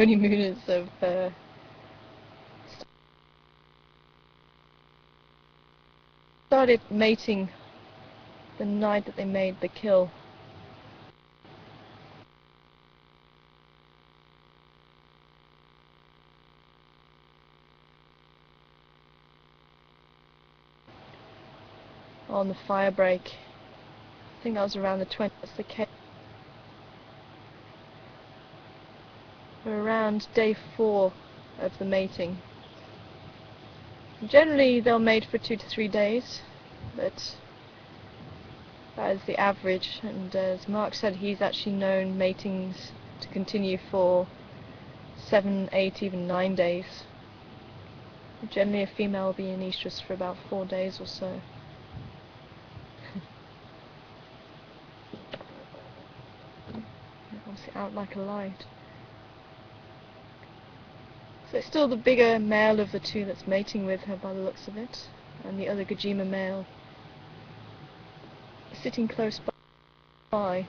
honeymooners have started mating the night that they made the kill. On the fire break. I think that was around the 20th. That's the case. We're around day 4 of the mating. Generally they'll mate for 2 to 3 days, but that is the average, and as Mark said, he's actually known matings to continue for 7, 8, even 9 days. Generally a female will be in estrus for about 4 days or so. Obviously out like a light. So it's still the bigger male of the two that's mating with her by the looks of it, and the other Gijima male is sitting close by.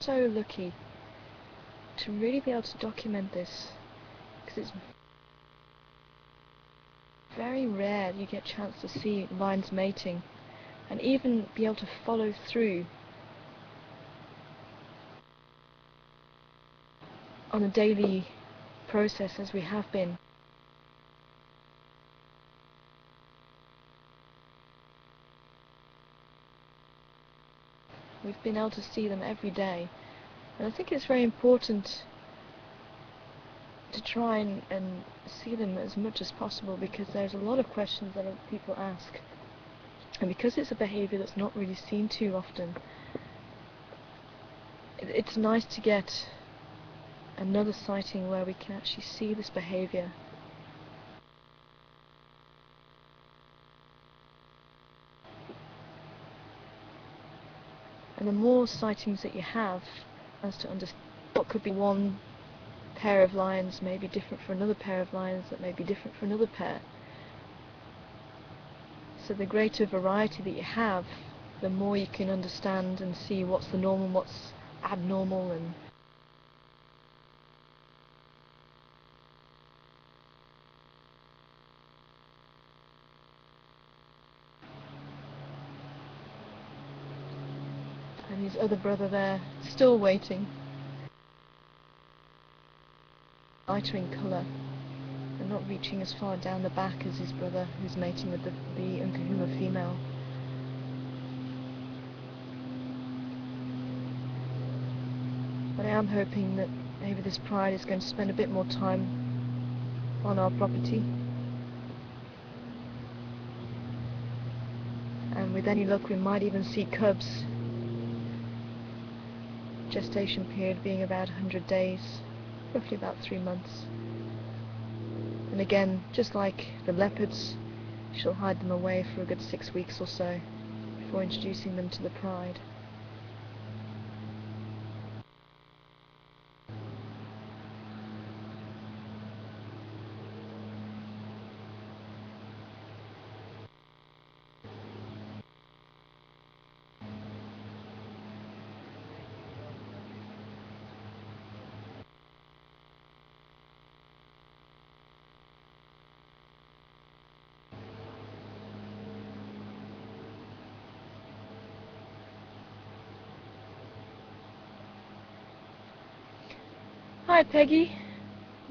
So lucky to really be able to document this, because it's very rare you get a chance to see lions mating and even be able to follow through on a daily process as we have been. We've been able to see them every day, and I think it's very important to try and see them as much as possible, because there's a lot of questions that people ask, and because it's a behaviour that's not really seen too often, it's nice to get another sighting where we can actually see this behaviour. And the more sightings that you have, as to understand what could be one pair of lions may be different for another pair of lions that may be different for another pair. So the greater variety that you have, the more you can understand and see what's the normal, what's abnormal, and his other brother there, still waiting. Lighter in colour, and not reaching as far down the back as his brother, who's mating with the Nkuhuma female. But I am hoping that maybe this pride is going to spend a bit more time on our property. And with any luck we might even see cubs. Gestation period being about 100 days, roughly about 3 months. And again, just like the leopards, she'll hide them away for a good 6 weeks or so before introducing them to the pride. Hi Peggy,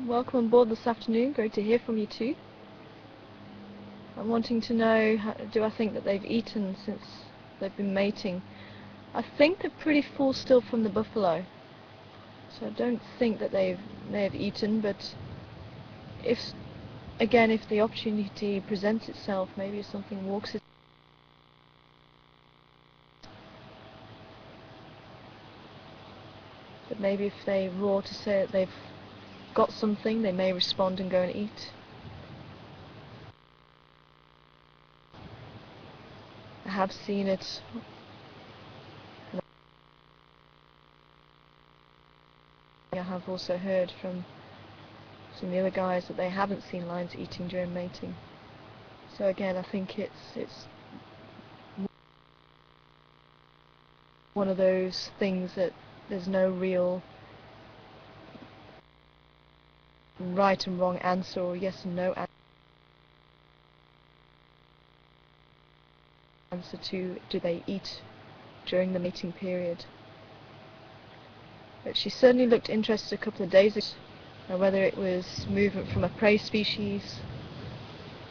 welcome on board this afternoon, great to hear from you too. I'm wanting to know, do I think that they've eaten since they've been mating? I think they're pretty full still from the buffalo, so I don't think that they have eaten, but if the opportunity presents itself, maybe if something walks it. But maybe if they roar to say that they've got something, they may respond and go and eat. I have seen it. I have also heard from some of the other guys that they haven't seen lions eating during mating. So again, I think it's one of those things that there's no real right and wrong answer or yes and no answer to do they eat during the mating period. But she certainly looked interested a couple of days ago, whether it was movement from a prey species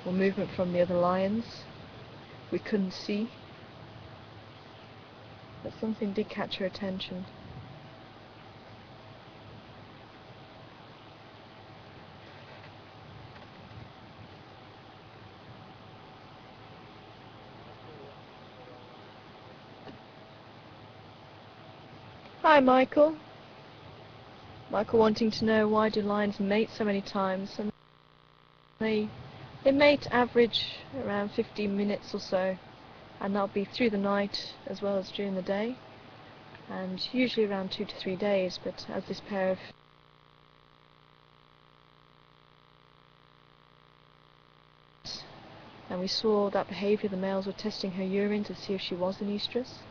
or movement from the other lions, we couldn't see. But something did catch her attention. Hi Michael. Michael wanting to know, why do lions mate so many times? And they mate average around 15 minutes or so, and that'll be through the night as well as during the day, and usually around 2 to 3 days. But as this pair of and we saw that behaviour, the males were testing her urine to see if she was an estrus,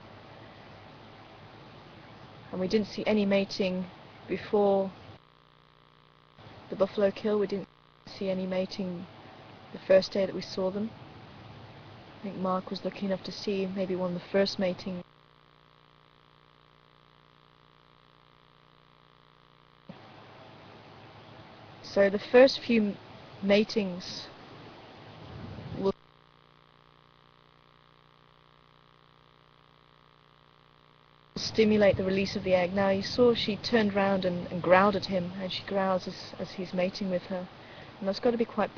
and we didn't see any mating before the buffalo kill. We didn't see any mating the first day that we saw them. I think Mark was lucky enough to see maybe one of the first mating. So the first few matings will stimulate the release of the egg. Now you saw she turned round and growled at him, and she growls as he's mating with her, and that's got to be quite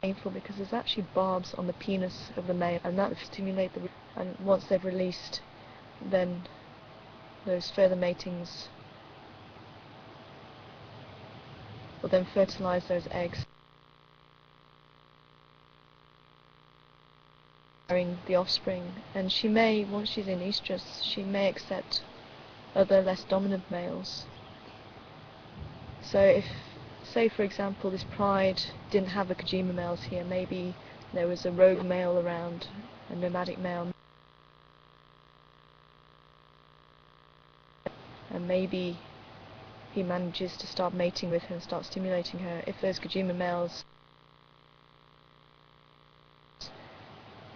painful because there's actually barbs on the penis of the male, and that will stimulate the, and once they've released, then those further matings will then fertilize those eggs, the offspring. And she may, once she's in estrus, she may accept other less dominant males. So if, say for example, this pride didn't have the Gijima males here, maybe there was a rogue male around, a nomadic male, and maybe he manages to start mating with her and start stimulating her. If those Gijima males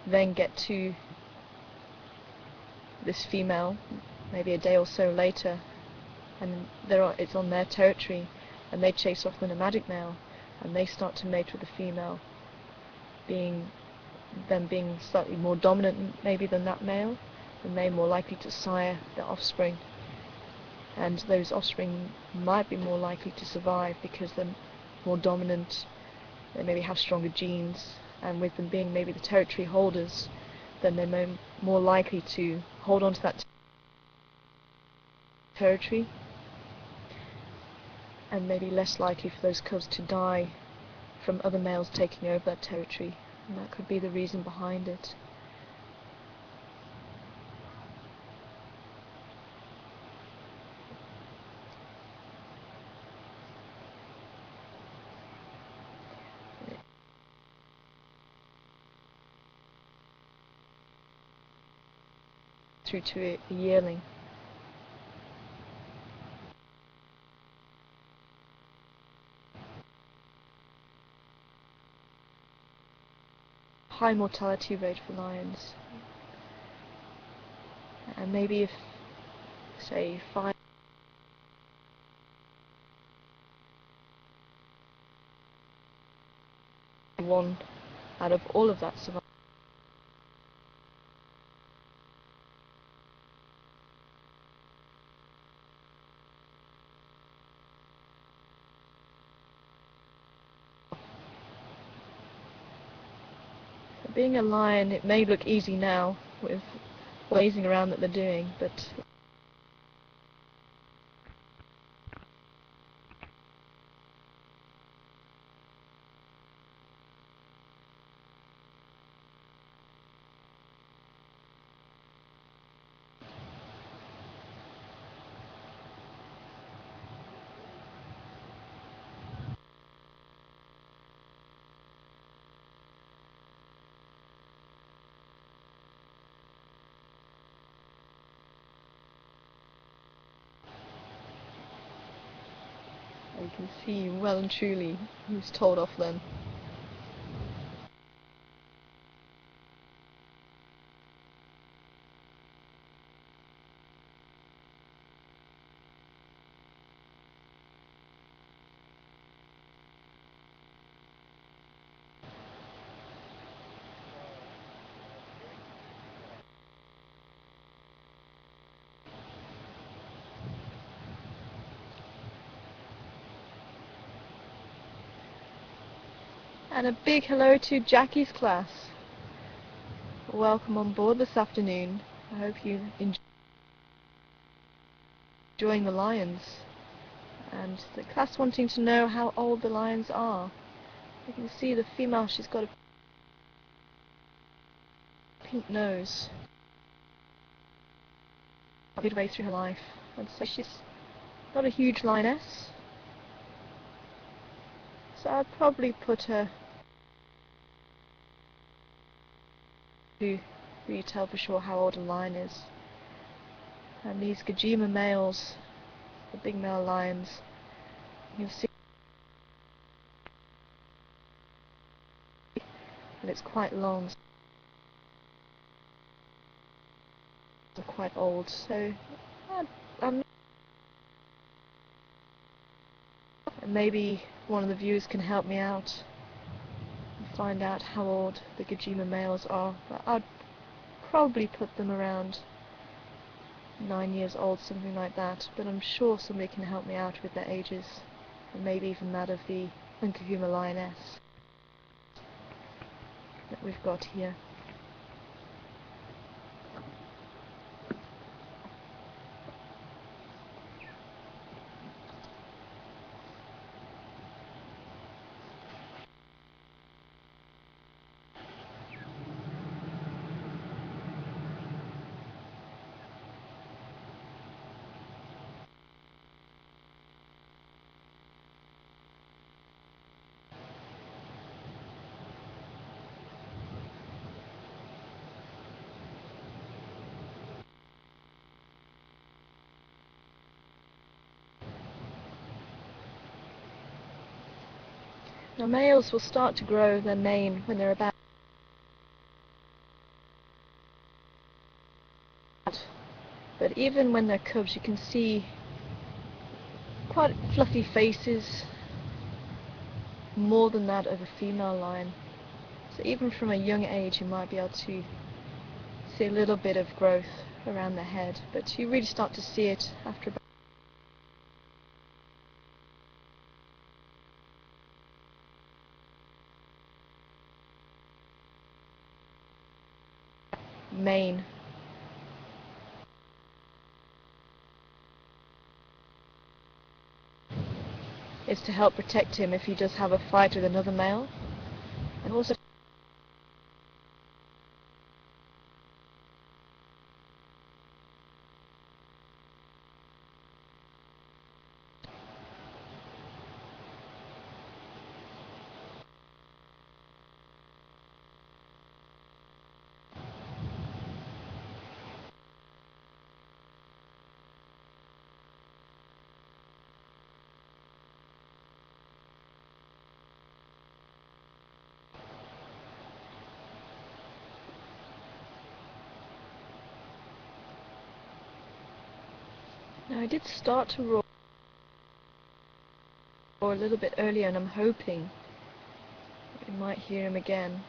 then get to this female, maybe a day or so later, and it's on their territory, and they chase off the nomadic male, and they start to mate with the female, being them being slightly more dominant maybe than that male, then they're more likely to sire their offspring. And those offspring might be more likely to survive because they're more dominant, they maybe have stronger genes, and with them being maybe the territory holders, then they're more likely to hold on to that territory, and maybe less likely for those cubs to die from other males taking over that territory. And that could be the reason behind it. Through to a yearling. High mortality rate for lions, and maybe if, say, 1 out of all of that survive. Being a lion, it may look easy now with blazing around that they're doing, but you can see well and truly who's told off then. And a big hello to Jackie's class. Welcome on board this afternoon. I hope you enjoying the lions. And the class wanting to know how old the lions are. You can see the female, she's got a pink nose. Midway through her life. I'd say she's not a huge lioness. So I'd probably put her to really tell for sure how old a lion is. And these Gijima males, the big male lions, you'll see, and it's quite long, so quite old. So and maybe one of the viewers can help me out and find out how old the Gijima males are. But I'd probably put them around 9 years old, something like that, but I'm sure somebody can help me out with their ages, and maybe even that of the Nkuhuma lioness that we've got here. Now males will start to grow their mane when they're about, but even when they're cubs you can see quite fluffy faces, more than that of a female lion. So even from a young age you might be able to see a little bit of growth around the head, but you really start to see it after about mane. Is to help protect him if he does have a fight with another male, and also now I did start to roar a little bit earlier, and I'm hoping we might hear him again.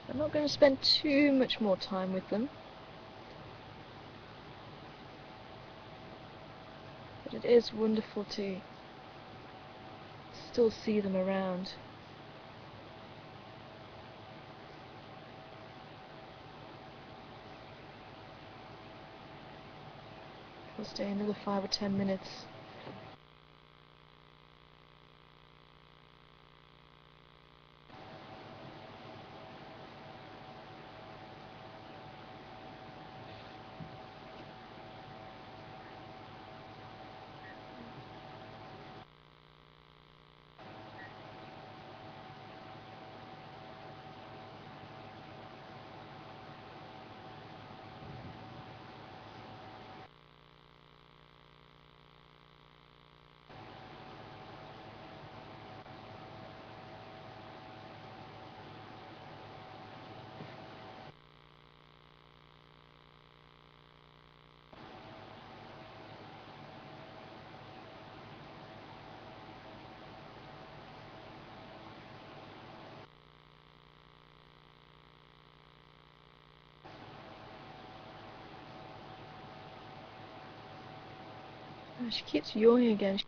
I'm not going to spend too much more time with them, but it is wonderful to still see them around. We'll stay another 5 or 10 minutes. Oh, she keeps yawning again.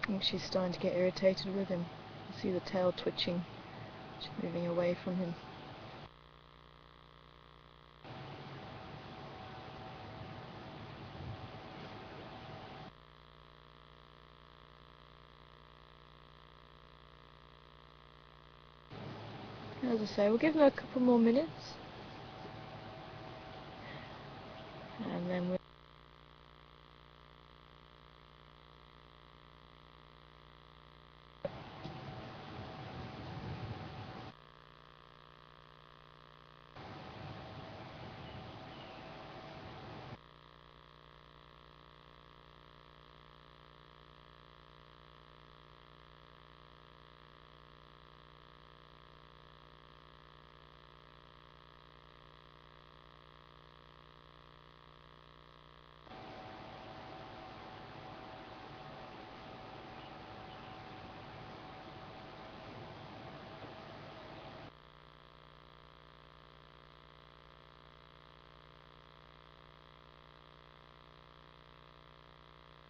I think she's starting to get irritated with him. You see the tail twitching. She's moving away from him. As I say, we'll give them a couple more minutes, and then we'll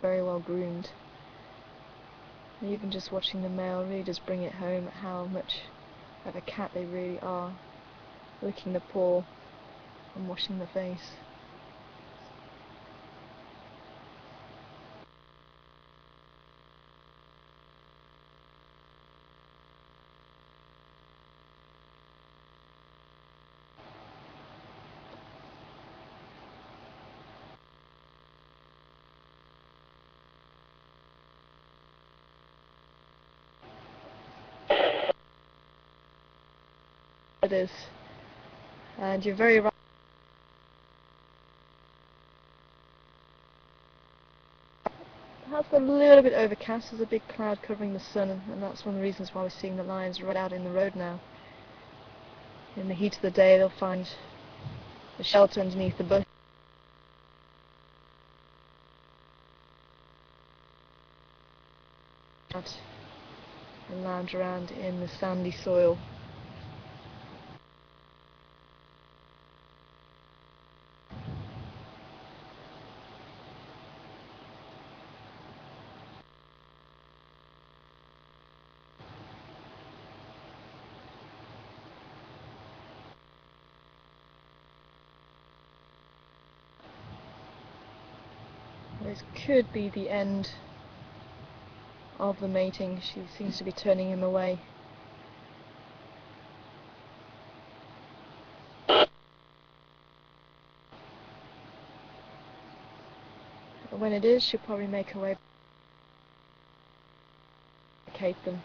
very well groomed. And even just watching the male really does bring it home at how much of a cat they really are, licking the paw and washing the face. It is, and you're very right. Perhaps a little bit overcast. There's a big cloud covering the sun, and that's one of the reasons why we're seeing the lions right out in the road now. In the heat of the day, they'll find a shelter underneath the bush. And lounge around in the sandy soil. This could be the end of the mating. She seems to be turning him away. But when it is, she'll probably make her way back to them.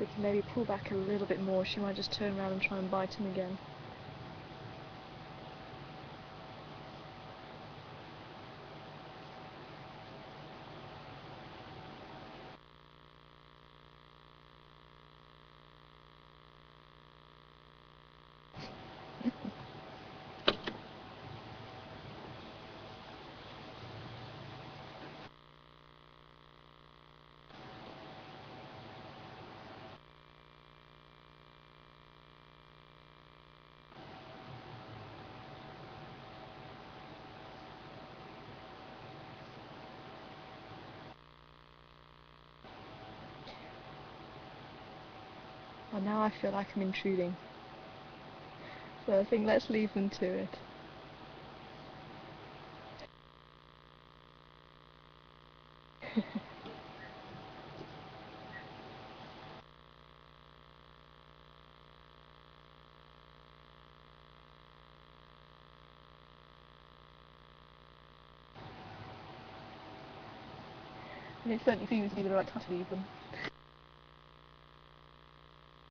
We can maybe pull back a little bit more. She might just turn around and try and bite him again. Well, now I feel like I'm intruding. So I think let's leave them to it. And it certainly seems to be the right time to leave them.